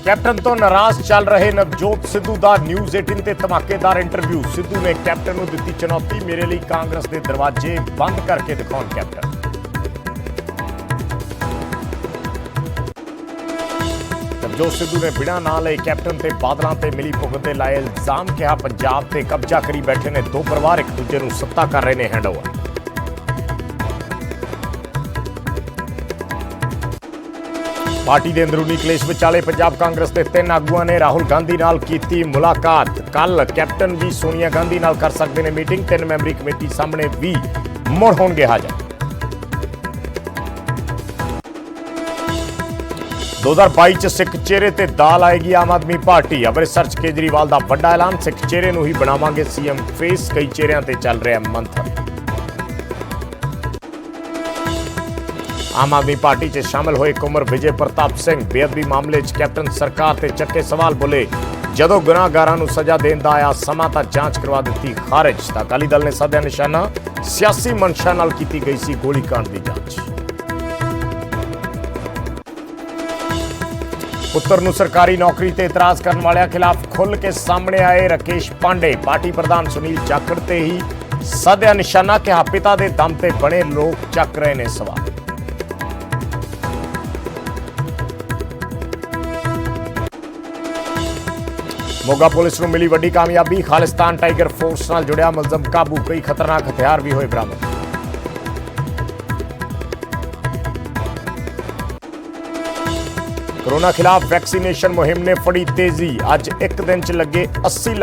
Captain तो नाराज चल रहे नवजोत सिद्धू का न्यूज़ 18 ते धमाकेदार इंटरव्यू। सिद्धू ने कैप्टन को दी चुनौती, मेरे लिए कांग्रेस के दरवाजे बंद करके दिखाओ कैप्टन। नवजोत सिद्धू ने बिना ना ले कैप्टन ते बादलों ते मिली भुगत दे लाए इल्जाम, कहा पंजाब ते कब्जा करी बैठे ने दो परिवार, एक दूजे नूं सत्ता कर रहे ने हैंडओवर। पार्टी के अंदरूनी कलेश विचाले पंजाब कांग्रेस के 3 आगुआं ने राहुल गांधी नाल कीती मुलाकात। कल कैप्टन भी सोनिया गांधी नाल कर सकते हैं मीटिंग, 3 मैंबरी कमेटी सामने भी मुड़ होणगे हाजर। 2022 च सिख चेहरे ते दाल आएगी आम आदमी पार्टी। अमृतसर च केजरीवाल का बड़ा ऐलान, सिख चेहरे नूं ही बनावांगे सीएम फेस, कई चेहरिਆਂ ते चल रहा है मंथन। आम आदमी पार्टी च शामिल होए कुंवर विजय प्रताप सिंह, बेअदबी मामले च कैप्टन सरकार ते चक्के सवाल, बोले जदों गुनाहगारां नूं सजा देण दा आया समा तां जांच करवा दित्ती खारिज। तां अकाली दल ने साधा निशाना, सियासी मंशा नाल कीती गई सी गोलीकांड दी जांच। पुत्तर नूं सरकारी नौकरी ते इतराज करने वालियां खिलाफ खुल के सामने आए राकेश पांडे। पार्टी प्रधान सुनील जाखड़ ते ही साधा निशाना, कहा पिता दे दम ते बने लोग चक रहे ने सवाल। मोगा पुलिस को मिली वड्डी कामयाबी, खालिस्तान टाइगर फोर्स नाल जुड़िया मुलजम काबू, कई खतरनाक हथियार भी होए बरामद। कोरोना खिलाफ वैक्सीनेशन मुहिम ने फड़ी तेजी, अज एक दिन च लगे 80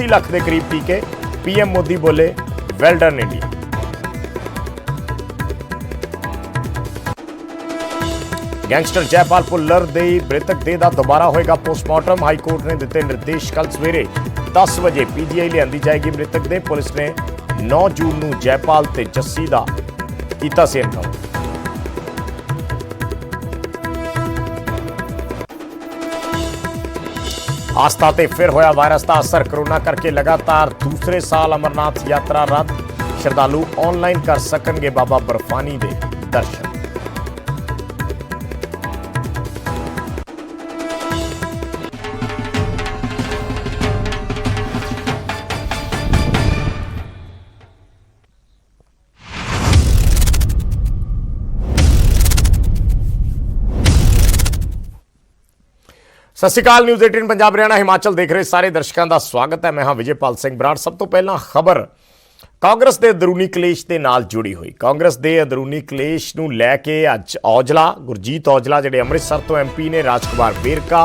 लाख के करीब टीके। पीएम मोदी बोले well done India. Gangster Jaipal Bhullar दे मृतक देह दा दोबारा होएगा पोस्टमार्टम। हाईकोर्ट ने दिते निर्देश, कल सवेरे 10 बजे पीजीआई लियांदी जाएगी मृतक देह। पुलिस ने 9 जून नूं जयपाल ते जस्सी दा कीता सी एनकाउंटर। आस्था ते फिर होया वायरस का असर, कोरोना करके लगातार दूसरे साल अमरनाथ यात्रा रद्द। श्रद्धालु ऑनलाइन कर सकणगे बाबा बर्फानी दे दर्शन। सत श्री अकाल, न्यूज़ 18 पंजाब हरियाणा हिमाचल देख रहे सारे दर्शकों का स्वागत है। मैं हाँ विजयपाल सिंह बराड़। सब तो पहला खबर कांग्रेस के अंदरूनी कलेश के नाल जुड़ी हुई। कांग्रेस के अंदरूनी कलेश नूं लैके अज औजला गुरजीत औजला जिहड़े अमृतसर तो MP ने, राजकुमार वेरका,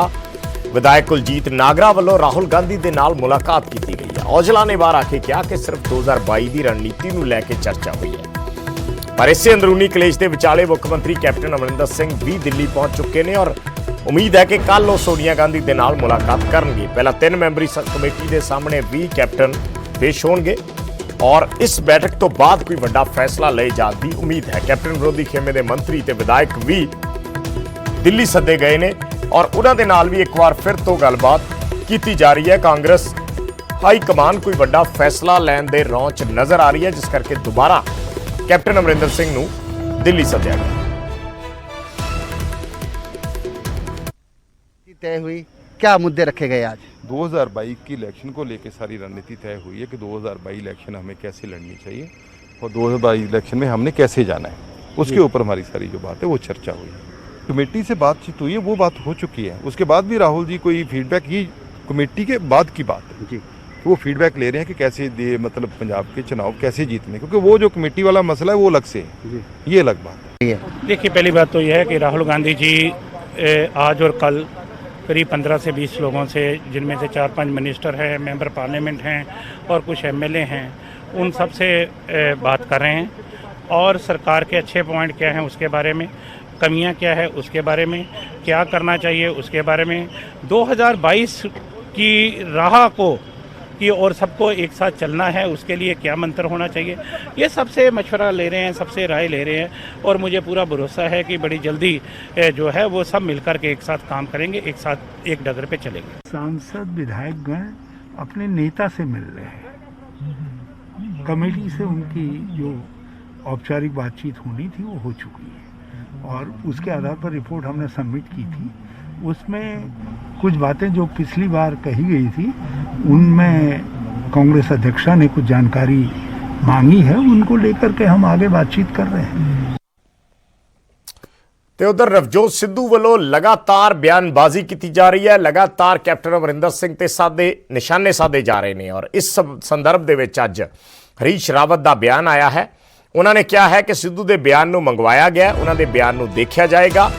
विधायक कुलजीत नागरा वालों राहुल गांधी के नाल मुलाकात की गई है। औजला ने बाहर आके कहा कि सिर्फ 2022 की रणनीति नूं लैके चर्चा हुई है, पर इसे अंदरूनी कलेश के विचाले मुख्यमंत्री कैप्टन अमरिंदर सिंह भी दिल्ली पहुंच चुके हैं और उम्मीद है कि कल वो सोनिया गांधी के नाल मुलाकात करेंगे। पहला 3 मैंबरी कमेटी के सामने भी कैप्टन पेश होंगे और इस बैठक तो बाद कोई बड़ा फैसला ले जाने की उम्मीद है। कैप्टन विरोधी खेमे के मंत्री ते विधायक भी दिल्ली सदे गए ने और उन्होंने नाल भी एक बार फिर तो गलबात की जा रही है। कांग्रेस हाई कमान कोई बड़ा फैसला लैन दे रौं च नजर आ रही है, जिस करके दोबारा कैप्टन अमरिंदर सिंह नूं दिल्ली सद्या गया। तय हुई, क्या मुद्दे रखे गए आज? 2022 की इलेक्शन को लेकर सारी रणनीति तय हुई है कि 2022 इलेक्शन हमें कैसे लड़नी चाहिए और 2022 इलेक्शन में हमने कैसे जाना है, उसके ऊपर हमारी सारी जो बात है वो चर्चा हुई है। कमेटी से बातचीत हुई है, वो बात हो चुकी है। उसके बाद भी राहुल जी कोई फीडबैक, ये कमेटी के बाद की बात है जी, वो फीडबैक ले रहे हैं कि कैसे मतलब पंजाब के चुनाव कैसे जीतने, क्योंकि वो जो कमेटी वाला मसला है वो अलग से है, ये अलग बात है। देखिए, पहली बात तो यह है कि राहुल गांधी जी आज और कल करीब 15 से 20 लोगों से, जिनमें से 4-5 मिनिस्टर हैं, मेंबर पार्लियामेंट हैं और कुछ MLA हैं, उन सब से बात कर रहे हैं और सरकार के अच्छे पॉइंट क्या हैं उसके बारे में, कमियां क्या है उसके बारे में, क्या करना चाहिए उसके बारे में, 2022 की राह को कि और सबको एक साथ चलना है उसके लिए क्या मंत्र होना चाहिए, ये सबसे मशवरा ले रहे हैं, सबसे राय ले रहे हैं और मुझे पूरा भरोसा है कि बड़ी जल्दी जो है वो सब मिलकर के एक साथ काम करेंगे, एक साथ एक डगर पे चलेंगे। सांसद विधायकगण अपने नेता से मिल रहे हैं, कमेटी से उनकी जो औपचारिक बातचीत होनी थी वो हो चुकी है और उसके आधार पर रिपोर्ट हमने सबमिट की थी उसमें कुछ बातें जो पिछली बार कही गई थी उनमें कांग्रेस अध्यक्षा ने कुछ जानकारी मांगी है, उनको लेकर के हम आगे बातचीत कर रहे हैं। ਤੇ ਉਧਰ ਨਵਜੋਤ ਸਿੱਧੂ ਵੱਲੋਂ ਲਗਾਤਾਰ ਬਿਆਨਬਾਜ਼ੀ ਕੀਤੀ ਜਾ ਰਹੀ ਹੈ। ਲਗਾਤਾਰ ਕੈਪਟਨ ਅਮਰਿੰਦਰ ਸਿੰਘ ਤੇ ਨਿਸ਼ਾਨੇ ਸਾਧੇ ਜਾ ਰਹੇ ਨੇ ਔਰ ਇਸ ਸੰਦਰਭ ਦੇ ਵਿੱਚ ਅੱਜ ਹਰੀਸ਼ ਰਾਵਤ ਦਾ ਬਿਆਨ ਆਇਆ ਹੈ। ਉਹਨਾਂ ਨੇ ਕਿਹਾ ਹੈ ਕਿ ਸਿੱਧੂ ਦੇ ਬਿਆਨ ਨੂੰ ਮੰਗਵਾਇਆ ਗਿਆ, ਉਹਨਾਂ ਦੇ ਬਿਆਨ ਨੂੰ ਦੇਖਿਆ ਜਾਏਗਾ।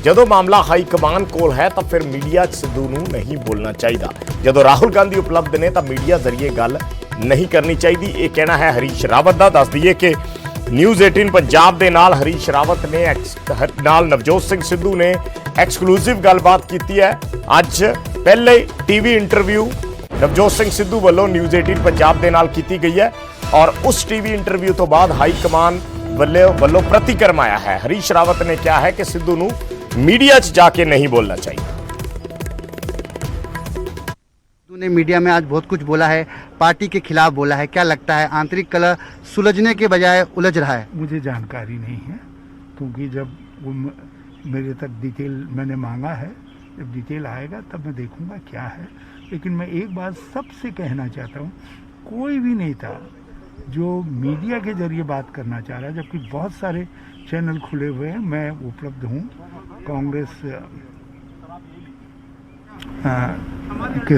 ਜਦੋਂ ਮਾਮਲਾ ਹਾਈ ਕਮਾਨ ਕੋਲ ਹੈ ਤਾਂ ਫਿਰ ਮੀਡੀਆ 'ਚ ਸਿੱਧੂ ਨੂੰ ਨਹੀਂ ਬੋਲਣਾ ਚਾਹੀਦਾ। ਜਦੋਂ ਰਾਹੁਲ ਗਾਂਧੀ ਉਪਲਬਧ ਨੇ ਤਾਂ ਮੀਡੀਆ ਜ਼ਰੀਏ ਗੱਲ ਨਹੀਂ ਕਰਨੀ ਚਾਹੀਦੀ। ਇਹ ਕਹਿਣਾ ਹੈ ਹਰੀਸ਼ ਰਾਵਤ ਦਾ। ਦੱਸ ਦਈਏ ਕਿ ਨਿਊਜ਼ 18 ਪੰਜਾਬ ਦੇ ਨਾਲ ਹਰੀਸ਼ ਰਾਵਤ ਨੇ ਨਾਲ ਨਵਜੋਤ ਸਿੰਘ ਸਿੱਧੂ ਨੇ ਐਕਸਕਲੂਸਿਵ ਗੱਲਬਾਤ ਕੀਤੀ ਹੈ। ਅੱਜ ਪਹਿਲੇ ਟੀਵੀ ਇੰਟਰਵਿਊ ਨਵਜੋਤ ਸਿੰਘ ਸਿੱਧੂ ਵੱਲੋਂ ਨਿਊਜ਼ 18 ਪੰਜਾਬ ਦੇ ਨਾਲ ਕੀਤੀ ਗਈ ਹੈ ਔਰ ਉਸ ਟੀਵੀ ਇੰਟਰਵਿਊ ਤੋਂ ਬਾਅਦ ਹਾਈ ਕਮਾਨ ਵੱਲੋਂ ਪ੍ਰਤੀਕਰਮ ਆਇਆ ਹੈ। ਹਰੀਸ਼ ਰਾਵਤ ਨੇ ਕਿਹਾ ਹੈ ਕਿ ਸਿੱਧੂ ਨੂੰ मीडिया च जाके नहीं बोलना चाहिए। सिद्धू ने मीडिया में आज बहुत कुछ बोला है, पार्टी के खिलाफ बोला है। क्या लगता है आंतरिक कलह सुलझने के बजाय उलझ रहा है? मुझे जानकारी नहीं है, क्योंकि जब वो मेरे तक डिटेल मैंने मांगा है, जब डिटेल आएगा तब मैं देखूंगा क्या है। लेकिन मैं एक बात सबसे कहना चाहता हूँ, कोई भी नेता जो मीडिया के जरिए बात करना चाह रहा है, जबकि बहुत सारे चैनल खुले हुए हैं, मैं उपलब्ध हूँ। कांग्रेस के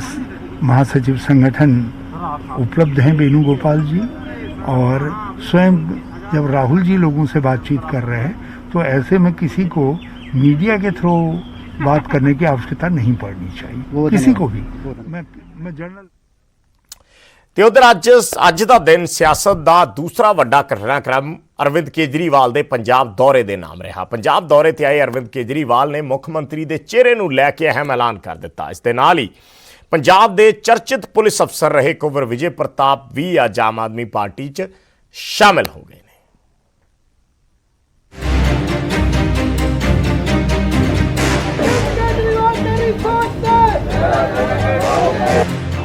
महासचिव संगठन उपलब्ध हैं वेणुगोपाल जी, और स्वयं जब राहुल जी लोगों से बातचीत कर रहे हैं तो ऐसे में किसी को मीडिया के थ्रू बात करने की आवश्यकता नहीं पड़नी चाहिए, किसी को भी। मैं जर्नल ਤੇ ਉਧਰ ਅੱਜ ਦਾ ਦਿਨ ਸਿਆਸਤ ਦਾ ਦੂਸਰਾ ਵੱਡਾ ਘਟਨਾਕ੍ਰਮ ਅਰਵਿੰਦ ਕੇਜਰੀਵਾਲ ਦੇ ਪੰਜਾਬ ਦੌਰੇ ਦੇ ਨਾਮ ਰਿਹਾ। ਪੰਜਾਬ ਦੌਰੇ ਤੇ ਆਏ ਅਰਵਿੰਦ ਕੇਜਰੀਵਾਲ ਨੇ ਮੁੱਖ ਮੰਤਰੀ ਦੇ ਚਿਹਰੇ ਨੂੰ ਲੈ ਕੇ ਅਹਿਮ ਐਲਾਨ ਕਰ ਦਿੱਤਾ। ਇਸ ਦੇ ਨਾਲ ਹੀ ਪੰਜਾਬ ਦੇ ਚਰਚਿਤ ਪੁਲਿਸ ਅਫਸਰ ਰਹੇ ਕੁੰਵਰ ਵਿਜੇ ਪ੍ਰਤਾਪ ਵੀ ਅੱਜ ਆਮ ਆਦਮੀ ਪਾਰਟੀ 'ਚ ਸ਼ਾਮਿਲ ਹੋ ਗਏ ਨੇ।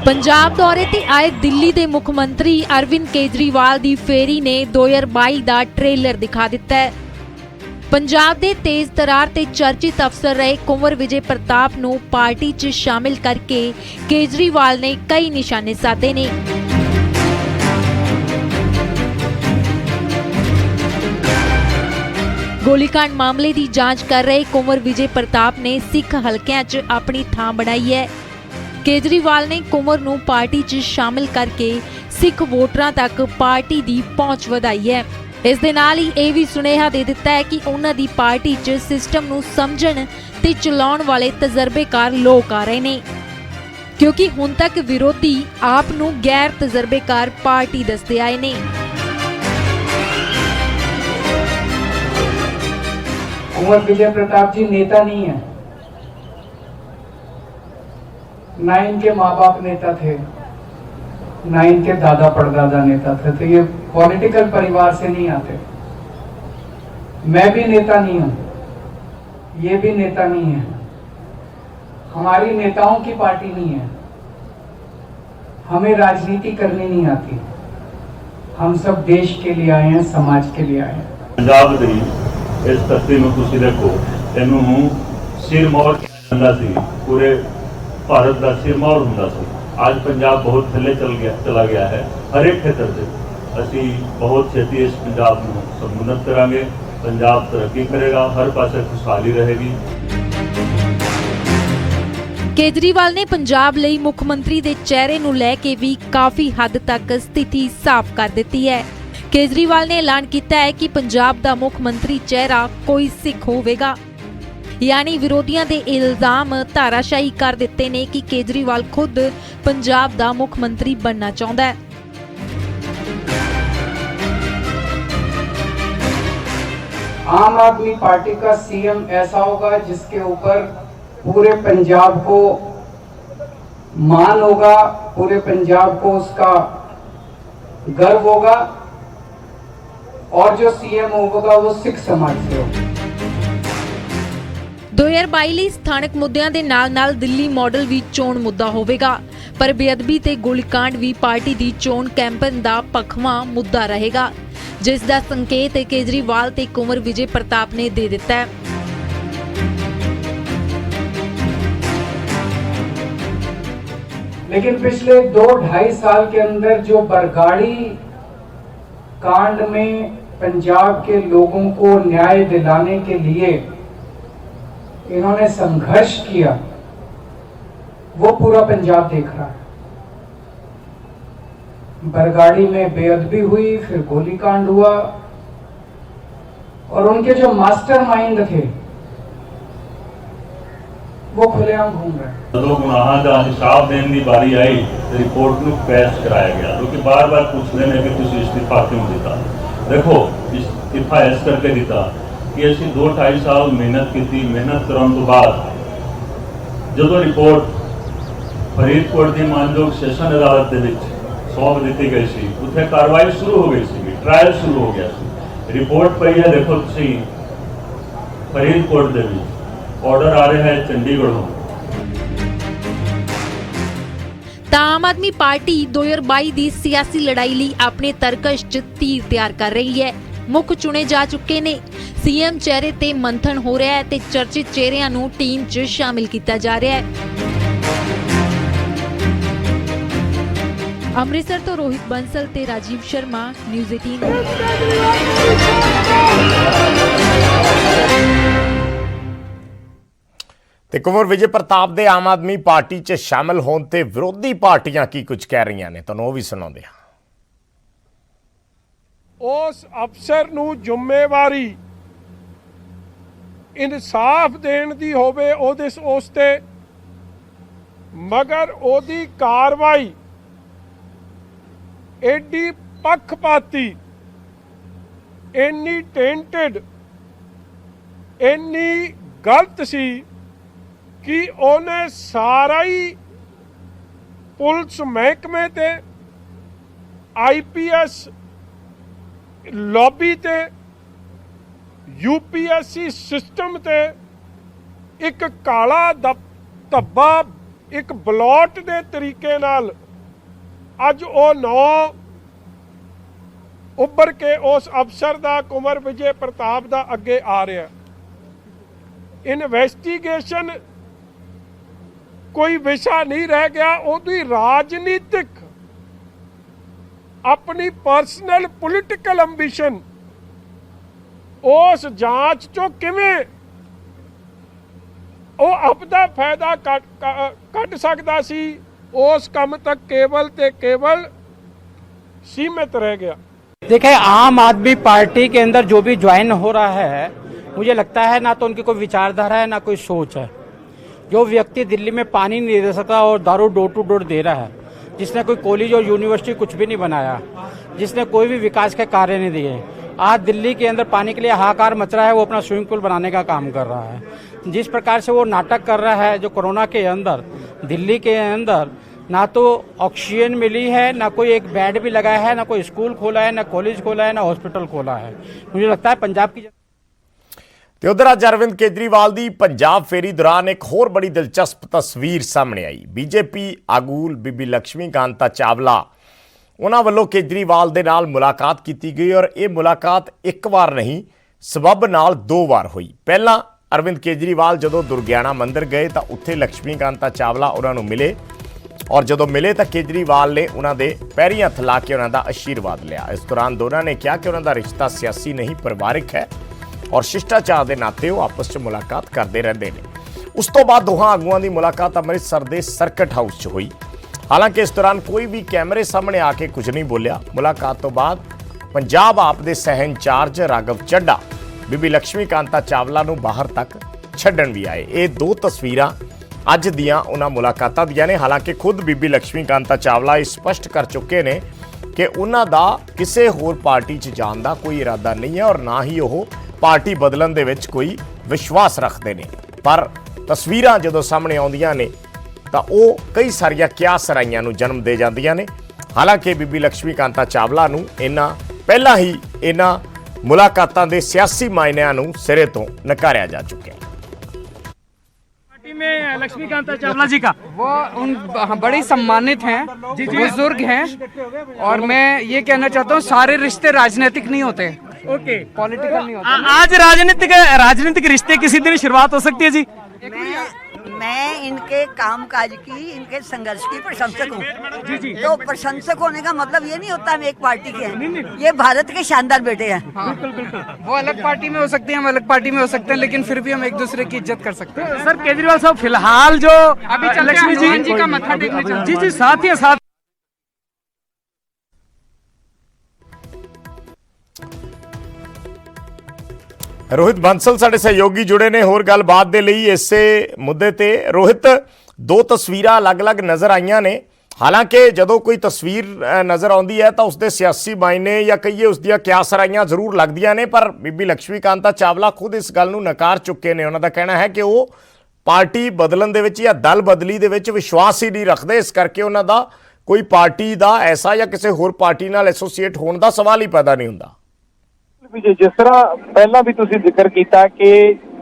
ਪੰਜਾਬ ਦੌਰੇ ਤੇ ਆਏ ਦਿੱਲੀ ਦੇ ਮੁੱਖ ਮੰਤਰੀ ਅਰਵਿੰਦ ਕੇਜਰੀਵਾਲ ਦੀ ਫੇਰੀ ਨੇ 2022 ਦਾ ਟ੍ਰੇਲਰ ਦਿਖਾ ਦਿੱਤਾ ਹੈ। ਪੰਜਾਬ ਦੇ ਤੇਜ਼ ਤਰਾਰ ਤੇ ਚਰਚਿਤ ਅਫਸਰ ਰਹੇ ਕੁੰਵਰ ਵਿਜੇ ਪ੍ਰਤਾਪ ਨੂੰ ਪਾਰਟੀ 'ਚ ਸ਼ਾਮਿਲ ਕਰਕੇ ਕੇਜਰੀਵਾਲ ਨੇ ਕਈ ਨਿਸ਼ਾਨੇ ਸਾਧੇ ਨੇ। ਗੋਲੀकांड ਮਾਮਲੇ ਦੀ ਜਾਂਚ ਕਰ ਰਹੇ ਕੁੰਵਰ ਵਿਜੇ ਪ੍ਰਤਾਪ ਨੇ ਸਿੱਖ ਹਲਕਿਆਂ 'ਚ ਆਪਣੀ ਥਾਂ ਬਣਾਈ ਹੈ। ਕੇਜਰੀਵਾਲ ਨੇ ਕੁੰਵਰ ਨੂੰ ਪਾਰਟੀ 'ਚ ਸ਼ਾਮਿਲ ਕਰਕੇ ਸਿੱਖ ਵੋਟਰਾਂ ਤੱਕ ਪਾਰਟੀ ਦੀ ਪਹੁੰਚ ਵਧਾਈ ਹੈ। ਇਸ ਦੇ ਨਾਲ ਹੀ ਇਹ ਵੀ ਸੁਨੇਹਾ ਦੇ ਦਿੱਤਾ ਹੈ ਕਿ ਉਹਨਾਂ ਦੀ ਪਾਰਟੀ 'ਚ ਸਿਸਟਮ ਨੂੰ ਸਮਝਣ ਤੇ ਚਲਾਉਣ ਵਾਲੇ ਤਜਰਬੇਕਾਰ ਲੋਕ ਆ ਰਹੇ ਨੇ, ਕਿਉਂਕਿ ਹੁਣ ਤੱਕ ਵਿਰੋਧੀ ਆਪ ਨੂੰ ਗੈਰ ਤਜਰਬੇਕਾਰ ਪਾਰਟੀ ਦੱਸਦੇ ਆਏ ਨੇ। कुंवर विजय प्रताप जी नेता नहीं है, ना इनके माँ बाप नेता थे, ना इनके दादा परदादा नेता थे, तो ये पॉलिटिकल परिवार से नहीं आते। मैं भी नेता नहीं हूं, ये भी नेता नहीं है, हमारी नेताओं की पार्टी नहीं है, हमें राजनीति करनी नहीं आती, हम सब देश के लिए आए हैं, समाज के लिए आए हैं। पंजाब दी इस धरती में तुसी देखो इनू सिरमौर किया जाता सी, पूरे भारत का सिरमौर हुंदा सी। आज पंजाब बहुत थल्ले चला गया है। हर एक खेत्र से असी बहुत छेती इस पंजाब को समुन्नत करांगे, पंजाब तरक्की करेगा, हर पासे खुशहाली रहेगी। ਕੇਜਰੀਵਾਲ ਨੇ ਪੰਜਾਬ ਲਈ ਮੁੱਖ ਮੰਤਰੀ ਦੇ ਚਿਹਰੇ ਨੂੰ ਲੈ ਕੇ ਵੀ ਕਾਫੀ ਹੱਦ ਤੱਕ ਸਥਿਤੀ ਸਾਫ਼ ਕਰ ਦਿੱਤੀ ਹੈ। ਕੇਜਰੀਵਾਲ ਨੇ ਐਲਾਨ ਕੀਤਾ ਹੈ ਕਿ ਪੰਜਾਬ ਦਾ ਮੁੱਖ ਮੰਤਰੀ ਚਿਹਰਾ ਕੋਈ ਸਿੱਖ ਹੋਵੇਗਾ। यानी विरोधियों के इल्जाम धाराशाही कर दिते ने कि केजरीवाल खुद पंजाब दा मुख मंत्री बनना चाहता है। आम आदमी पार्टी का सीएम ऐसा होगा जिसके ऊपर पूरे पंजाब को मान होगा, पूरे पंजाब को उसका गर्व होगा, और जो सीएम होगा वो सिख समाज से होगा। 2022 ਲਈ ਸਥਾਨਕ ਮੁੱਦਿਆਂ ਦੇ ਨਾਲ-ਨਾਲ ਦਿੱਲੀ ਮਾਡਲ ਵੀ ਚੋਣ ਮੁੱਦਾ ਹੋਵੇਗਾ, ਪਰ ਬੇਅਦਬੀ ਤੇ ਗੋਲੀकांड ਵੀ ਪਾਰਟੀ ਦੀ ਚੋਣ ਕੈਂਪੇਨ ਦਾ ਪੱਖਵਾਂ ਮੁੱਦਾ ਰਹੇਗਾ, ਜਿਸ ਦਾ ਸੰਕੇਤ ਕੇਜਰੀਵਾਲ ਤੇ ਕੁੰਵਰ ਵਿਜੇ ਪ੍ਰਤਾਪ ਨੇ ਦੇ ਦਿੱਤਾ ਹੈ। लेकिन पिछले 2-2.5 साल के अंदर जो बरगाड़ी कांड में पंजाब के लोगों को न्याय दिलाने के लिए इन्होंने संघर्ष किया, वो पूरा पंजाब देख रहा है। बरगाड़ी में बेअदबी हुई, फिर गोलीकांड हुआ, और उनके जो मास्टरमाइंड थे वो खुलेआम घूम रहे हैं। ਜਦੋਂ ਗੁਨਾਹਾਂ ਦਾ ਹਿਸਾਬ ਦੇਣ ਦੀ ਵਾਰੀ ਆਈ ਤੇ ਰਿਪੋਰਟ ਨੂੰ ਪੈਸ ਕਰਾਇਆ ਗਿਆ, ਕਿਉਂਕਿ ਬਾਰ-ਬਾਰ ਪੁੱਛਦੇ ਨੇ ਕਿ ਤੁਸੀਂ ਇਸਤੀਫਾ ਕਿਉਂ ਦਿੱਤਾ। ਦੇਖੋ ਇਸਤੀਫਾ ਇਸ ਕਰਕੇ ਦਿੱਤਾ ਕਿ ਅਸੀਂ 2-2.5 ਸਾਲ ਮਿਹਨਤ ਕੀਤੀ। ਮਿਹਨਤ ਕਰਨ ਤੋਂ ਬਾਅਦ ਜਦੋਂ ਰਿਪੋਰਟ ਫਰੀਦਕੋਟ ਦੀ ਮਾਨਯੋਗ ਸੈਸ਼ਨ ਅਦਾਲਤ ਦੇ ਵਿੱਚ ਸੌਂਪ ਦਿੱਤੀ ਗਈ ਸੀ, ਉੱਥੇ ਕਾਰਵਾਈ ਸ਼ੁਰੂ ਹੋ ਗਈ ਸੀ, ਟ੍ਰਾਇਲ ਸ਼ੁਰੂ ਹੋ ਗਿਆ ਸੀ। ਰਿਪੋर्ट पई है, देखो तुसी फरीदकोट दे विच ऑर्डर आ रहा है चंडीगढ़ों। ਤਾਂ ਆਮ ਆਦਮੀ ਪਾਰਟੀ 2022 ਦੀ ਸਿਆਸੀ ਲੜਾਈ ਲਈ ਆਪਣੇ ਤਰਕਸ਼ 'ਚ ਤੀਰ ਤਿਆਰ ਕਰ ਰਹੀ ਹੈ। ਮੁੱਖ ਚੁਣੇ ਜਾ ਚੁੱਕੇ ਨੇ, ਸੀਐਮ ਚਿਹਰੇ ਤੇ ਮੰਥਨ ਹੋ ਰਿਹਾ ਹੈ ਤੇ ਚਰਚਿਤ ਚਿਹਰਿਆਂ ਨੂੰ ਟੀਮ 'ਚ ਸ਼ਾਮਿਲ ਕੀਤਾ ਜਾ ਰਿਹਾ ਹੈ। ਅੰਮ੍ਰਿਤਸਰ ਤੋਂ ਰੋਹਿਤ ਬੰਸਲ ਤੇ ਰਾਜੀਵ ਸ਼ਰਮਾ, ਨਿਊਜ਼ 18। ਤੇ ਕੁੰਵਰ ਵਿਜੇ ਪ੍ਰਤਾਪ ਦੇ ਆਮ ਆਦਮੀ ਪਾਰਟੀ 'ਚ ਸ਼ਾਮਲ ਹੋਣ ਤੇ ਵਿਰੋਧੀ ਪਾਰਟੀਆਂ ਕੀ ਕੁਝ ਕਹਿ ਰਹੀਆਂ ਨੇ, ਤੁਹਾਨੂੰ ਉਹ ਵੀ ਸੁਣਾਉਂਦੇ ਹਾਂ। ਉਸ ਅਫਸਰ ਨੂੰ ਜ਼ਿੰਮੇਵਾਰੀ ਇਨਸਾਫ ਦੇਣ ਦੀ ਹੋਵੇ ਉਸ ਤੇ, ਮਗਰ ਉਹਦੀ ਕਾਰਵਾਈ एडी पक्षपाती, इन्नी टेंटेड, इन्नी गलत सी कि उन्हें सारा ही पुलिस महकमे ते, IPS लॉबी ते, UPSC सिस्टम ते एक काला धब्बा, एक बलॉट दे तरीके नाल ਅੱਜ ਉਹ ਨਾਂ ਉੱਭਰ ਕੇ ਉਸ ਅਫਸਰ ਦਾ, ਕੁੰਵਰ ਵਿਜੇ ਪ੍ਰਤਾਪ ਦਾ ਅੱਗੇ ਆ ਰਿਹਾ। ਇਨਵੈਸਟੀਗੇਸ਼ਨ ਕੋਈ ਵਿਸ਼ਾ ਨਹੀਂ ਰਹਿ ਗਿਆ, ਉਹਦੀ ਰਾਜਨੀਤਿਕ ਆਪਣੀ ਪਰਸਨਲ ਪੋਲੀਟੀਕਲ ਐਂਬੀਸ਼ਨ ਉਸ ਜਾਂਚ ਚੋਂ ਕਿਵੇਂ ਉਹ ਆਪਦਾ ਫਾਇਦਾ ਕੱਢ ਸਕਦਾ ਸੀ, उस काम तक केवल ते केवल सीमित रह गया। देखिए, आम आदमी पार्टी के अंदर जो भी ज्वाइन हो रहा है, मुझे लगता है ना तो उनकी कोई विचारधारा है ना कोई सोच है। जो व्यक्ति दिल्ली में पानी नहीं दे सकता और दारू डोर टू डोर दे रहा है, जिसने कोई कॉलेज और यूनिवर्सिटी कुछ भी नहीं बनाया, जिसने कोई भी विकास के कार्य नहीं दिए, आज दिल्ली के अंदर पानी के लिए हाहाकार मच रहा है, वो अपना स्विमिंग पूल बनाने का काम कर रहा है। जिस प्रकार से वो नाटक कर रहा है, जो कोरोना के अंदर दिल्ली के अंदर ना तो ऑक्सीजन मिली है, ना कोई एक बेड भी लगाया है, ना कोई स्कूल खोला है, ना कॉलेज खोला है, ना हॉस्पिटल खोला है। मुझे लगता है पंजाब की ਤੇ ਉਧਰ ਅੱਜ ਅਰਵਿੰਦ ਕੇਜਰੀਵਾਲ ਦੀ ਪੰਜਾਬ ਫੇਰੀ ਦੌਰਾਨ ਇੱਕ ਹੋਰ ਬੜੀ ਦਿਲਚਸਪ ਤਸਵੀਰ ਸਾਹਮਣੇ ਆਈ। ਬੀਜੇਪੀ ਆਗੂ ਬੀਬੀ ਲక్ష్ਮੀ ਕਾਂਤਾ ਚਾਵਲਾ, ਉਹਨਾਂ ਵੱਲੋਂ ਕੇਜਰੀਵਾਲ ਦੇ ਨਾਲ ਮੁਲਾਕਾਤ ਕੀਤੀ ਗਈ ਔਰ ਇਹ ਮੁਲਾਕਾਤ ਇੱਕ ਵਾਰ ਨਹੀਂ ਸਬੱਬ ਨਾਲ 2 ਵਾਰ ਹੋਈ। ਪਹਿਲਾਂ ਅਰਵਿੰਦ ਕੇਜਰੀਵਾਲ ਜਦੋਂ ਦੁਰਗਿਆਣਾ ਮੰਦਿਰ ਗਏ ਤਾਂ ਉੱਥੇ ਲక్ష్ਮੀ ਕਾਂਤਾ ਚਾਵਲਾ ਉਹਨਾਂ ਨੂੰ ਮਿਲੇ ਔਰ ਜਦੋਂ ਮਿਲੇ ਤਾਂ ਕੇਜਰੀਵਾਲ ਨੇ ਉਹਨਾਂ ਦੇ ਪੈਰੀਂ ਹੱਥ ਲਾ ਕੇ ਉਹਨਾਂ ਦਾ ਆਸ਼ੀਰਵਾਦ ਲਿਆ। ਇਸ ਦੌਰਾਨ ਦੋਨਾਂ ਨੇ ਕਿਹਾ ਕਿ ਉਹਨਾਂ ਦਾ ਰਿਸ਼ਤਾ ਸਿਆਸੀ ਨਹੀਂ ਪਰਿਵਾਰਿਕ ਹੈ ਔਰ ਸ਼ਿਸ਼ਟਾਚਾਰ ਦੇ ਨਾਤੇ ਉਹ ਆਪਸ 'ਚ ਮੁਲਾਕਾਤ ਕਰਦੇ ਰਹਿੰਦੇ ਨੇ। ਉਸ ਤੋਂ ਬਾਅਦ ਦੋਹਾਂ ਆਗੂਆਂ ਦੀ ਮੁਲਾਕਾਤ ਅੰਮ੍ਰਿਤਸਰ ਦੇ ਸਰਕਟ ਹਾਊਸ 'ਚ ਹੋਈ। ਹਾਲਾਂਕਿ ਇਸ ਦੌਰਾਨ ਕੋਈ ਵੀ ਕੈਮਰੇ ਸਾਹਮਣੇ ਆ ਕੇ ਕੁਝ ਨਹੀਂ ਬੋਲਿਆ। ਮੁਲਾਕਾਤ ਤੋਂ ਬਾਅਦ ਪੰਜਾਬ ਆਪ ਦੇ ਸਹਿ ਇੰਚਾਰਜ ਰਾਘਵ ਚੱਡਾ ਬੀਬੀ ਲక్ష్ਮੀ ਕਾਂਤਾ ਚਾਵਲਾ ਨੂੰ ਬਾਹਰ ਤੱਕ ਛੱਡਣ ਵੀ ਆਏ। ਇਹ 2 ਤਸਵੀਰਾਂ ਅੱਜ ਦੀਆਂ ਉਹਨਾਂ ਮੁਲਾਕਾਤਾਂ ਦੀਆਂ ਨੇ। ਹਾਲਾਂਕਿ ਖੁਦ ਬੀਬੀ ਲక్ష్ਮੀ ਕਾਂਤਾ ਚਾਵਲਾ ਇਹ ਸਪਸ਼ਟ ਕਰ ਚੁੱਕੇ ਨੇ ਕਿ ਉਹਨਾਂ ਦਾ ਕਿਸੇ ਹੋਰ ਪਾਰਟੀ 'ਚ ਜਾਣ ਦਾ ਕੋਈ ਇਰਾਦਾ ਨਹੀਂ ਹੈ ਔਰ ਨਾ ਹੀ ਉਹ ਪਾਰਟੀ ਬਦਲਣ ਦੇ ਵਿੱਚ ਕੋਈ ਵਿਸ਼ਵਾਸ ਰੱਖਦੇ ਨੇ। ਪਰ ਤਸਵੀਰਾਂ ਜਦੋਂ ਸਾਹਮਣੇ ਆਉਂਦੀਆਂ ਨੇ ਤਾਂ ਉਹ ਕਈ ਸਾਰੀਆਂ ਕਿਆਸ ਸਰਾਈਆਂ ਨੂੰ ਜਨਮ ਦੇ ਜਾਂਦੀਆਂ ਨੇ। ਹਾਲਾਂਕਿ ਬੀਬੀ ਲక్ష్ਮੀ ਕਾਂਤਾ ਚਾਵਲਾ ਨੂੰ ਇਹਨਾਂ ਪਹਿਲਾਂ ਹੀ ਇਹਨਾਂ ਮੁਲਾਕਾਤਾਂ ਦੇ ਸਿਆਸੀ ਮਾਇਨਿਆਂ ਨੂੰ ਸਿਰੇ ਤੋਂ ਨਕਾਰਿਆ ਜਾ ਚੁੱਕਿਆ। में लक्ष्मी कांता चावला जी का वो उन बड़े सम्मानित हैं, बुजुर्ग हैं, और मैं ये कहना चाहता हूँ सारे रिश्ते राजनीतिक नहीं होते, ओके, पॉलिटिकल नहीं होते। आज राजनीतिक रिश्ते किसी दिन शुरुआत हो सकती है जी? मैं इनके कामकाज की, इनके संघर्ष की प्रशंसक हूँ। तो प्रशंसक होने का मतलब ये नहीं होता हम एक पार्टी के हैं, ये भारत के शानदार बेटे हैं। हाँ, वो अलग पार्टी में हो सकते हैं, हम अलग पार्टी में हो सकते हैं, लेकिन फिर भी हम एक दूसरे की इज्जत कर सकते हैं। सर केजरीवाल साहब फिलहाल जो अभी चलते हैं हनुमान जी का मत्था टेकने चलते हैं। जी साथ ही साथ रोहित बंसल ਸਾਡੇ ਸਹਿਯੋਗੀ ਜੁੜੇ ਨੇ ਹੋਰ ਗੱਲਬਾਤ ਦੇ ਲਈ ਇਸੇ ਮੁੱਦੇ ਤੇ। ਰੋਹਿਤ, ਦੋ ਤਸਵੀਰਾਂ ਅਲੱਗ-ਅਲੱਗ ਨਜ਼ਰ ਆਈਆਂ ਨੇ। ਹਾਲਾਂਕਿ ਜਦੋਂ ਕੋਈ ਤਸਵੀਰ ਨਜ਼ਰ ਆਉਂਦੀ ਹੈ ਤਾਂ ਉਸਦੇ ਸਿਆਸੀ ਮਾਇਨੇ ਜਾਂ ਕਹੀਏ ਉਸ ਦੀਆਂ ਕਿਆਸਰਾਈਆਂ ਜ਼ਰੂਰ ਲੱਗਦੀਆਂ ਨੇ, ਪਰ ਬੀਬੀ ਲక్ష్ਮੀ ਕਾਂਤਾ ਚਾਵਲਾ ਖੁਦ ਇਸ ਗੱਲ ਨੂੰ ਨਕਾਰ ਚੁੱਕੇ ਨੇ। ਉਹਨਾਂ ਦਾ ਕਹਿਣਾ ਹੈ ਕਿ ਉਹ ਪਾਰਟੀ ਬਦਲਣ ਦੇ ਵਿੱਚ ਜਾਂ ਦਲ ਬਦਲੀ ਦੇ ਵਿੱਚ ਵਿਸ਼ਵਾਸ ਹੀ ਨਹੀਂ ਰੱਖਦੇ, ਇਸ ਕਰਕੇ ਉਹਨਾਂ ਦਾ ਕੋਈ ਪਾਰਟੀ ਦਾ ਐਸਾ ਜਾਂ ਕਿਸੇ ਹੋਰ ਪਾਰਟੀ ਨਾਲ ਐਸੋਸੀਏਟ ਹੋਣ ਦਾ ਸਵਾਲ ਹੀ ਪੈਦਾ ਨਹੀਂ ਹੁੰਦਾ। ਜਿਸ ਤਰ੍ਹਾਂ ਪਹਿਲਾਂ ਵੀ ਤੁਸੀਂ ਜ਼ਿਕਰ ਕੀਤਾ ਕਿ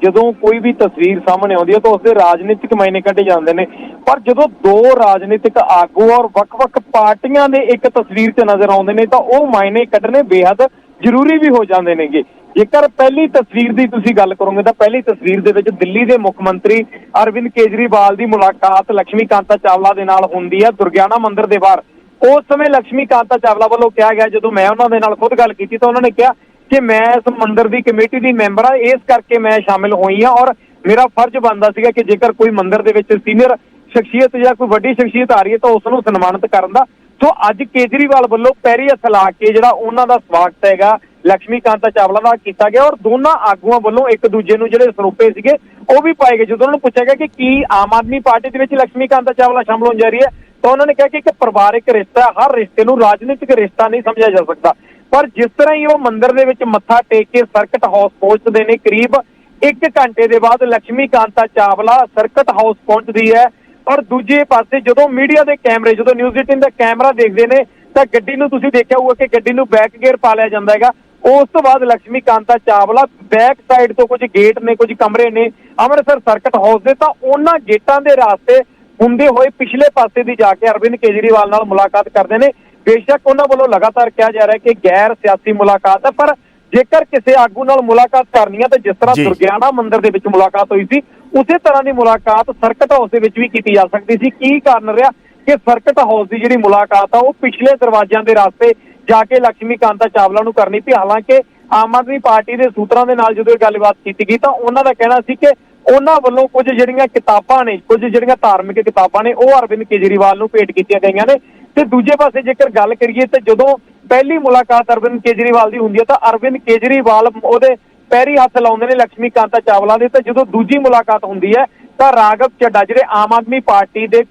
ਜਦੋਂ ਕੋਈ ਵੀ ਤਸਵੀਰ ਸਾਹਮਣੇ ਆਉਂਦੀ ਹੈ ਤਾਂ ਉਸਦੇ ਰਾਜਨੀਤਿਕ ਮਾਇਨੇ ਕੱਢੇ ਜਾਂਦੇ ਨੇ, ਪਰ ਜਦੋਂ ਦੋ ਰਾਜਨੀਤਿਕ ਆਗੂ ਔਰ ਵੱਖ-ਵੱਖ ਪਾਰਟੀਆਂ ਦੇ ਇੱਕ ਤਸਵੀਰ 'ਚ ਨਜ਼ਰ ਆਉਂਦੇ ਨੇ ਤਾਂ ਉਹ ਮਾਇਨੇ ਕੱਢਣੇ ਬੇਹੱਦ ਜ਼ਰੂਰੀ ਵੀ ਹੋ ਜਾਂਦੇ ਨੇਗੇ। ਜੇਕਰ ਪਹਿਲੀ ਤਸਵੀਰ ਦੀ ਤੁਸੀਂ ਗੱਲ ਕਰੋਗੇ ਤਾਂ ਪਹਿਲੀ ਤਸਵੀਰ ਦੇ ਵਿੱਚ ਦਿੱਲੀ ਦੇ ਮੁੱਖ ਮੰਤਰੀ ਅਰਵਿੰਦ ਕੇਜਰੀਵਾਲ ਦੀ ਮੁਲਾਕਾਤ ਲక్ష్ਮੀ ਕਾਂਤਾ ਚਾਵਲਾ ਦੇ ਨਾਲ ਹੁੰਦੀ ਹੈ ਦੁਰਗਿਆਣਾ ਮੰਦਿਰ ਦੇ ਬਾਹਰ। ਉਸ ਸਮੇਂ ਲక్ష్ਮੀ ਕਾਂਤਾ ਚਾਵਲਾ ਵੱਲੋਂ ਕਿਹਾ ਗਿਆ, ਜਦੋਂ ਮੈਂ ਉਹਨਾਂ ਦੇ ਨਾਲ ਖੁਦ ਗੱਲ ਕੀਤੀ ਤਾਂ ਉਹਨਾਂ ਨੇ ਕਿਹਾ ਕਿ ਮੈਂ ਇਸ ਮੰਦਿਰ ਦੀ ਕਮੇਟੀ ਦੀ ਮੈਂਬਰ ਹਾਂ, ਇਸ ਕਰਕੇ ਮੈਂ ਸ਼ਾਮਿਲ ਹੋਈ ਹਾਂ ਔਰ ਮੇਰਾ ਫਰਜ਼ ਬਣਦਾ ਸੀਗਾ ਕਿ ਜੇਕਰ ਕੋਈ ਮੰਦਿਰ ਦੇ ਵਿੱਚ ਸੀਨੀਅਰ ਸ਼ਖਸੀਅਤ ਜਾਂ ਕੋਈ ਵੱਡੀ ਸ਼ਖਸੀਅਤ ਆ ਰਹੀ ਹੈ ਤਾਂ ਉਸ ਨੂੰ ਸਨਮਾਨਿਤ ਕਰਨ ਦਾ। ਸੋ ਅੱਜ ਕੇਜਰੀਵਾਲ ਵੱਲੋਂ ਪੈਰੀ ਹੱਥ ਲਾ ਕੇ ਜਿਹੜਾ ਉਹਨਾਂ ਦਾ ਸਵਾਗਤ ਹੈਗਾ ਲక్ష్ਮੀ ਕਾਂਤਾ ਚਾਵਲਾ ਦਾ ਕੀਤਾ ਗਿਆ ਔਰ ਦੋਨਾਂ ਆਗੂਆਂ ਵੱਲੋਂ ਇੱਕ ਦੂਜੇ ਨੂੰ ਜਿਹੜੇ ਸਰੋਪੇ ਸੀਗੇ ਉਹ ਵੀ ਪਾਏ ਗਏ। ਜਦੋਂ ਉਹਨਾਂ ਨੂੰ ਪੁੱਛਿਆ ਗਿਆ ਕਿ ਕੀ ਆਮ ਆਦਮੀ ਪਾਰਟੀ ਦੇ ਵਿੱਚ ਲక్ష్ਮੀ ਕਾਂਤਾ ਚਾਵਲਾ ਸ਼ਾਮਲ ਹੋਣ ਜਾ ਰਹੀ ਹੈ ਤਾਂ ਉਹਨਾਂ ਨੇ ਕਿਹਾ ਕਿ ਇੱਕ ਪਰਿਵਾਰਿਕ ਰਿਸ਼ਤਾ, ਹਰ ਰਿਸ਼ਤੇ ਨੂੰ ਰਾਜਨੀਤਿਕ ਰਿਸ਼ਤਾ ਨਹੀਂ ਸਮਝਿਆ ਜਾ ਸਕਦਾ। ਪਰ ਜਿਸ ਤਰ੍ਹਾਂ ਹੀ ਉਹ ਮੰਦਿਰ ਦੇ ਵਿੱਚ ਮੱਥਾ ਟੇਕ ਕੇ ਸਰਕਟ ਹਾਊਸ ਪਹੁੰਚਦੇ ਨੇ, ਕਰੀਬ 1 ਘੰਟੇ ਦੇ ਬਾਅਦ ਲక్ష్ਮੀ ਕਾਂਤਾ ਚਾਵਲਾ ਸਰਕਟ ਹਾਊਸ ਪਹੁੰਚਦੀ ਹੈ ਔਰ ਦੂਜੇ ਪਾਸੇ ਜਦੋਂ ਮੀਡੀਆ ਦੇ ਕੈਮਰੇ, ਜਦੋਂ ਨਿਊਜ਼ 18 ਦਾ ਕੈਮਰਾ ਦੇਖਦੇ ਨੇ ਤਾਂ ਗੱਡੀ ਨੂੰ ਤੁਸੀਂ ਦੇਖਿਆ ਹੋਊਗਾ ਕਿ ਗੱਡੀ ਨੂੰ ਬੈਕ ਗੇਅਰ ਪਾ ਲਿਆ ਜਾਂਦਾ ਹੈਗਾ। ਉਸ ਤੋਂ ਬਾਅਦ ਲక్ష్ਮੀ ਕਾਂਤਾ ਚਾਵਲਾ ਬੈਕ ਸਾਈਡ ਤੋਂ ਕੁਝ ਗੇਟ ਨੇ, ਕੁਝ ਕਮਰੇ ਨੇ ਅੰਮ੍ਰਿਤਸਰ ਸਰਕਟ ਹਾਊਸ ਦੇ, ਤਾਂ ਉਹਨਾਂ ਗੇਟਾਂ ਦੇ ਰਾਸਤੇ ਹੁੰਦੇ ਹੋਏ ਪਿਛਲੇ ਪਾਸੇ ਦੀ ਜਾ ਕੇ ਅਰਵਿੰਦ ਕੇਜਰੀਵਾਲ ਨਾਲ ਮੁਲਾਕਾਤ ਕਰਦੇ ਨੇ। ਬੇਸ਼ੱਕ ਉਹਨਾਂ ਵੱਲੋਂ ਲਗਾਤਾਰ ਕਿਹਾ ਜਾ ਰਿਹਾ ਕਿ ਗੈਰ ਸਿਆਸੀ ਮੁਲਾਕਾਤ ਹੈ, ਪਰ ਜੇਕਰ ਕਿਸੇ ਆਗੂ ਨਾਲ ਮੁਲਾਕਾਤ ਕਰਨੀ ਹੈ ਤਾਂ ਜਿਸ ਤਰ੍ਹਾਂ ਦੁਰਗਿਆਣਾ ਮੰਦਿਰ ਦੇ ਵਿੱਚ ਮੁਲਾਕਾਤ ਹੋਈ ਸੀ ਉਸੇ ਤਰ੍ਹਾਂ ਦੀ ਮੁਲਾਕਾਤ ਸਰਕਟ ਹਾਊਸ ਦੇ ਵਿੱਚ ਵੀ ਕੀਤੀ ਜਾ ਸਕਦੀ ਸੀ। ਕੀ ਕਾਰਨ ਰਿਹਾ ਕਿ ਸਰਕਟ ਹਾਊਸ ਦੀ ਜਿਹੜੀ ਮੁਲਾਕਾਤ ਆ ਉਹ ਪਿਛਲੇ ਦਰਵਾਜ਼ਿਆਂ ਦੇ ਰਾਸਤੇ ਜਾ ਕੇ ਲక్ష్ਮੀ ਕਾਂਤਾ ਚਾਵਲਾ ਨੂੰ ਕਰਨੀ ਪਈ। ਹਾਲਾਂਕਿ ਆਮ ਆਦਮੀ ਪਾਰਟੀ ਦੇ ਸੂਤਰਾਂ ਦੇ ਨਾਲ ਜਦੋਂ ਇਹ ਗੱਲਬਾਤ ਕੀਤੀ ਗਈ ਤਾਂ ਉਹਨਾਂ ਦਾ ਕਹਿਣਾ ਸੀ ਕਿ ਉਹਨਾਂ ਵੱਲੋਂ ਕੁਝ ਜਿਹੜੀਆਂ ਕਿਤਾਬਾਂ ਨੇ, ਕੁਝ ਜਿਹੜੀਆਂ ਧਾਰਮਿਕ ਕਿਤਾਬਾਂ ਨੇ ਉਹ ਅਰਵਿੰਦ ਕੇਜਰੀਵਾਲ ਨੂੰ ਭੇਟ ਕੀਤੀਆਂ ਗਈਆਂ ਨੇ। ਤੇ ਦੂਜੇ ਪਾਸੇ ਜੇਕਰ ਗੱਲ ਕਰੀਏ ਤਾਂ ਜਦੋਂ ਪਹਿਲੀ ਮੁਲਾਕਾਤ ਅਰਵਿੰਦ ਕੇਜਰੀਵਾਲ ਦੀ ਹੁੰਦੀ ਹੈ ਤਾਂ ਅਰਵਿੰਦ ਕੇਜਰੀਵਾਲ ਉਹਦੇ ਪੈਰੀ ਹੱਥ ਲਾਉਂਦੇ ਨੇ ਲక్ష్ਮੀ ਕਾਂਤਾ ਚਾਵਲਾ ਦੇ। ਤੇ ਜਦੋਂ ਦੂਜੀ ਮੁਲਾਕਾਤ ਹੁੰਦੀ ਹੈ ਤਾਂ ਰਾਘਵ ਚੱਡਾ ਜਿਹੜੇ ਆਮ ਆਦਮੀ ਪਾਰਟੀ ਦੇ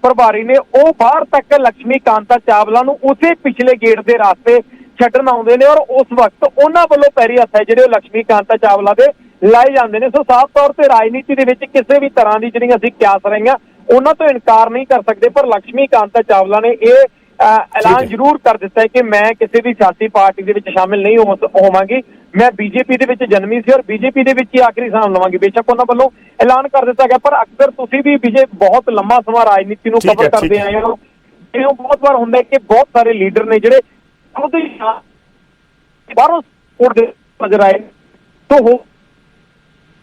ਪ੍ਰਭਾਰੀ ਨੇ ਉਹ ਬਾਹਰ ਤੱਕ ਲక్ష్ਮੀ ਕਾਂਤਾ ਚਾਵਲਾ ਨੂੰ ਉਸੇ ਪਿਛਲੇ ਗੇਟ ਦੇ ਰਾਸਤੇ ਛੱਡਣ ਆਉਂਦੇ ਨੇ ਔਰ ਉਸ ਵਕਤ ਉਹਨਾਂ ਵੱਲੋਂ ਪੈਰੀ ਹੱਥ ਹੈ ਜਿਹੜੇ ਉਹ ਲక్ష్ਮੀ ਕਾਂਤਾ ਚਾਵਲਾ ਦੇ ਲਾਏ ਜਾਂਦੇ ਨੇ। ਸੋ ਸਾਫ਼ ਤੌਰ ਤੇ ਰਾਜਨੀਤੀ ਦੇ ਵਿੱਚ ਕਿਸੇ ਵੀ ਤਰ੍ਹਾਂ ਦੀ ਜਿਹੜੀਆਂ ਅਸੀਂ ਕਿਆਸ ਰਹੀਆਂ ਉਹਨਾਂ ਤੋਂ ਇਨਕਾਰ ਨਹੀਂ ਕਰ ਸਕਦੇ, ਪਰ ਲక్ష్ਮੀ ਕਾਂਤਾ ਚਾਵਲਾ ਨੇ ਇਹ ਐਲਾਨ ਜ਼ਰੂਰ ਕਰ ਦਿੱਤਾ ਹੈ ਕਿ ਮੈਂ ਕਿਸੇ ਵੀ ਸਿਆਸੀ ਪਾਰਟੀ ਦੇ ਵਿੱਚ ਸ਼ਾਮਿਲ ਨਹੀਂ ਹੋਵਾਂਗੀ, ਮੈਂ ਬੀਜੇਪੀ ਦੇ ਵਿੱਚ ਜਨਮੀ ਸੀ ਔਰ ਬੀਜੇਪੀ ਦੇ ਵਿੱਚ ਹੀ ਆਖਰੀ ਸਾਹ ਲਵਾਂਗੀ। ਬੇਸ਼ੱਕ ਉਹਨਾਂ ਵੱਲੋਂ ਐਲਾਨ ਕਰ ਦਿੱਤਾ ਗਿਆ, ਪਰ ਅਕਸਰ ਤੁਸੀਂ ਵੀ ਵਿਜੇ ਬਹੁਤ ਲੰਮਾ ਸਮਾਂ ਰਾਜਨੀਤੀ ਨੂੰ ਕਵਰ ਕਰਦੇ ਆਏ ਹੋ। ਇਹ ਬਹੁਤ ਵਾਰ ਹੁੰਦਾ ਹੈ ਕਿ ਬਹੁਤ ਸਾਰੇ ਲੀਡਰ ਨੇ ਜਿਹੜੇ ਖੁਦ ਹੀ ਬਾਹਰੋਂ ਨਜ਼ਰ ਆਏ ਤੋਂ ਹੋ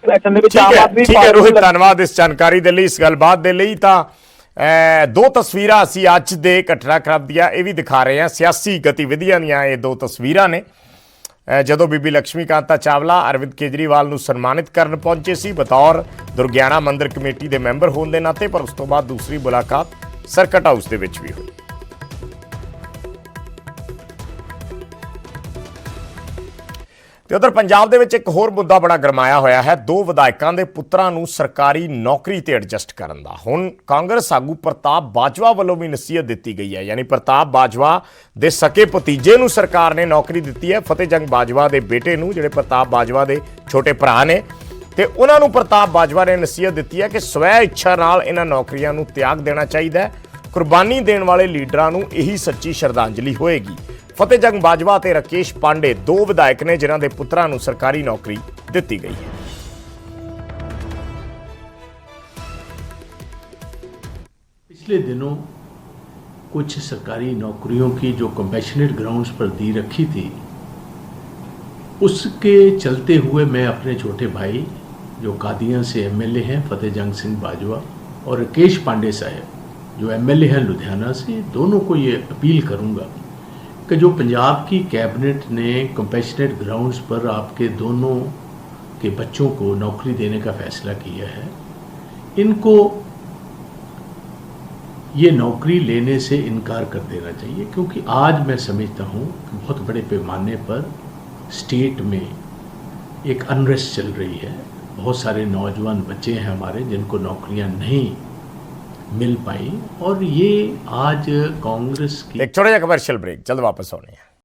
ਠੀਕ ਹੈ ਰੋਹਿਤ, ਧੰਨਵਾਦ ਇਸ ਜਾਣਕਾਰੀ ਦੇ ਲਈ, ਇਸ ਗੱਲਬਾਤ ਦੇ ਲਈ। ਤਾਂ ਦੋ ਤਸਵੀਰਾਂ ਅਸੀਂ ਅੱਜ ਦੇ ਘਟਨਾਕ੍ਰਮ ਦੀਆਂ ਇਹ ਵੀ ਦਿਖਾ ਰਹੇ ਹਾਂ, ਸਿਆਸੀ ਗਤੀਵਿਧੀਆਂ ਦੀਆਂ ਇਹ ਦੋ ਤਸਵੀਰਾਂ ਨੇ ਜਦੋਂ ਬੀਬੀ ਲక్ష్ਮੀ ਕਾਂਤਾ ਚਾਵਲਾ ਅਰਵਿੰਦ ਕੇਜਰੀਵਾਲ ਨੂੰ ਸਨਮਾਨਿਤ ਕਰਨ ਪਹੁੰਚੇ ਸੀ ਬਤੌਰ ਦੁਰਗਿਆਣਾ ਮੰਦਿਰ ਕਮੇਟੀ ਦੇ ਮੈਂਬਰ ਹੋਣ ਦੇ ਨਾਤੇ, ਪਰ ਉਸ ਤੋਂ ਬਾਅਦ ਦੂਸਰੀ ਮੁਲਾਕਾਤ ਸਰਕਟ ਹਾਊਸ ਦੇ ਵਿੱਚ ਵੀ ਹੋਈ। ਤੇ ਉਧਰ ਪੰਜਾਬ ਦੇ ਵਿੱਚ ਇੱਕ ਹੋਰ ਮੁੱਦਾ ਬੜਾ ਗਰਮਾਇਆ ਹੋਇਆ ਹੈ, ਦੋ ਵਿਧਾਇਕਾਂ ਦੇ ਪੁੱਤਰਾਂ ਨੂੰ ਸਰਕਾਰੀ ਨੌਕਰੀ ਤੇ ਐਡਜਸਟ ਕਰਨ ਦਾ। ਹੁਣ ਕਾਂਗਰਸ ਆਗੂ ਪ੍ਰਤਾਪ ਬਾਜਵਾ ਵੱਲੋਂ ਵੀ ਨਸੀਹਤ ਦਿੱਤੀ ਗਈ ਹੈ, ਯਾਨੀ ਪ੍ਰਤਾਪ ਬਾਜਵਾ ਦੇ ਸਕੇ ਭਤੀਜੇ ਨੂੰ ਸਰਕਾਰ ਨੇ ਨੌਕਰੀ ਦਿੱਤੀ ਹੈ, ਫਤਿਹ ਜੰਗ ਬਾਜਵਾ ਦੇ ਬੇਟੇ ਨੂੰ, ਜਿਹੜੇ ਪ੍ਰਤਾਪ ਬਾਜਵਾ ਦੇ ਛੋਟੇ ਭਰਾ ਨੇ। ਤੇ ਉਹਨਾਂ ਨੂੰ ਪ੍ਰਤਾਪ ਬਾਜਵਾ ਨੇ ਨਸੀਹਤ ਦਿੱਤੀ ਹੈ ਕਿ ਸਵੈ ਇੱਛਾ ਨਾਲ ਇਹਨਾਂ ਨੌਕਰੀਆਂ ਨੂੰ ਤਿਆਗ ਦੇਣਾ ਚਾਹੀਦਾ ਹੈ। ਕੁਰਬਾਨੀ ਦੇਣ ਵਾਲੇ ਲੀਡਰਾਂ ਨੂੰ ਇਹੀ ਸੱਚੀ ਸ਼ਰਧਾਂਜਲੀ ਹੋਏਗੀ। ਫਤਿਹ ਜੰਗ ਬਾਜਵਾ ਤੇ ਰਾਕੇਸ਼ ਪਾਂਡੇ ਦੋ ਵਿਧਾਇਕ ਨੇ ਜਿਨ੍ਹਾਂ ਦੇ ਪੁੱਤਰਾਂ ਨੂੰ ਸਰकारी नौकरी ਦਿੱਤੀ गई है। पिछले दिनों कुछ सरकारी नौकरियों की जो कंपैशनेट ग्राउंड्स पर दी रखी थी, उसके चलते हुए मैं अपने छोटे भाई जो कादियां से एमएलए हैं फतेह जंग सिंह बाजवा और राकेश पांडे साहब जो एमएलए हैं लुधियाना से, दोनों को ये अपील करूंगा कि जो पंजाब की कैबिनेट ने कंपैशनेट ग्राउंड्स पर आपके दोनों के बच्चों को नौकरी देने का फैसला किया है, इनको ये नौकरी लेने से इनकार कर देना चाहिए। क्योंकि आज मैं समझता हूँ कि बहुत बड़े पैमाने पर स्टेट में एक अनरेस्ट चल रही है। बहुत सारे नौजवान बच्चे हैं हमारे जिनको नौकरियां नहीं मिल पाई, और ये आज कांग्रेस की एक छोटा सा कमर्शियल ब्रेक, जल्द वापस होने हैं।